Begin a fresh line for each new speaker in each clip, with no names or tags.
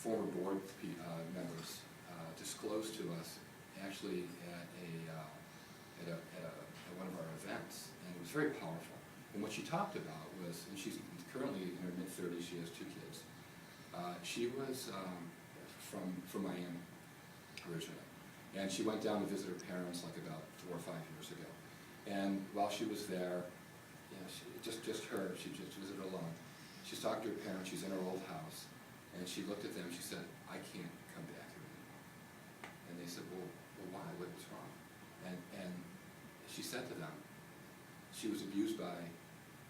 former board members disclosed to us actually at one of our events, and it was very powerful. And what she talked about was, and she's currently in her mid-30s, she has 2 kids. She was from Miami originally, and she went down to visit her parents like about 4 or 5 years ago. And while she was there, you know, just her, she just visited alone. She's talking to her parents, she's in her old house, and she looked at them, she said, "I can't come back here anymore." And they said, well why? What was wrong? And she said to them, she was abused by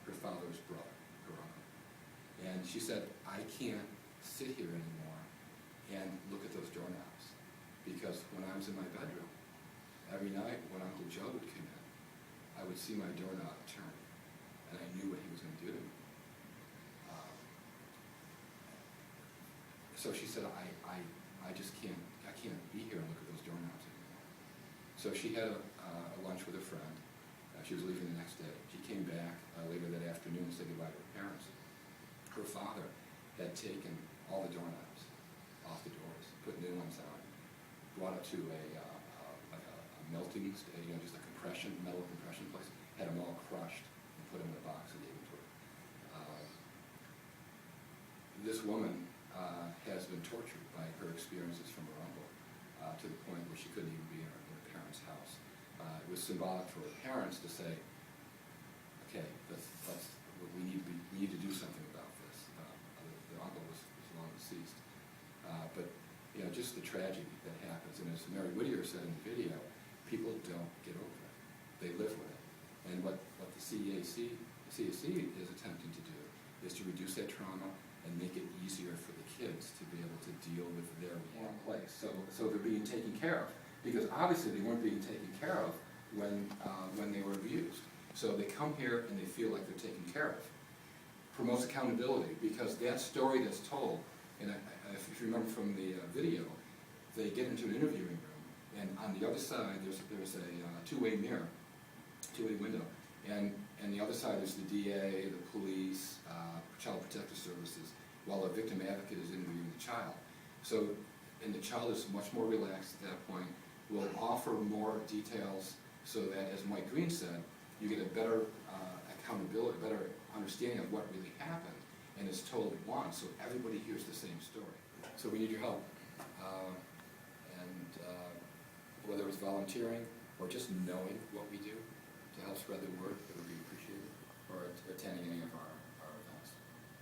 her father's brother, her uncle. And she said, "I can't sit here anymore and look at those doorknobs, because when I was in my bedroom, every night when Uncle Joe would come in, I would see my doorknob turn, and I knew what he was going to do to me." So she said, I just can't be here and look at those doorknobs anymore. So she had a lunch with a friend. She was leaving the next day. She came back later that afternoon and said goodbye to her parents. Her father had taken all the doorknobs off the doors, put new ones on, brought it to a melting stage, you know, just a metal compression place, had them all crushed and put them in a box and gave them to her. This woman has been tortured by her experiences from her uncle to the point where she couldn't even be in her parents' house. It was symbolic for her parents to say, okay, we need to do something about this. The uncle was long deceased. But you know, just the tragedy that happens, and as Mary Whittier said in the video, people don't get over it. They live with it. And what the CAC is attempting to do is to reduce that trauma and make it easier for the kids to be able to deal with their one place. So they're being taken care of, because obviously they weren't being taken care of when they were abused. So they come here and they feel like they're taken care of. Promotes accountability, because that story that's told, and if you remember from the video, they get into an interviewing room, and on the other side there's a two-way mirror, two-way window, and the other side is the DA, the police, Child Protective Services, while the victim advocate is interviewing the child. So, and the child is much more relaxed at that point, will offer more details so that, as Mike Green said, you get a better accountability, better understanding of what really happened, and it's told once, so everybody hears the same story. So we need your help. Whether it's volunteering or just knowing what we do to help spread the word, it would be appreciated, or attending any of our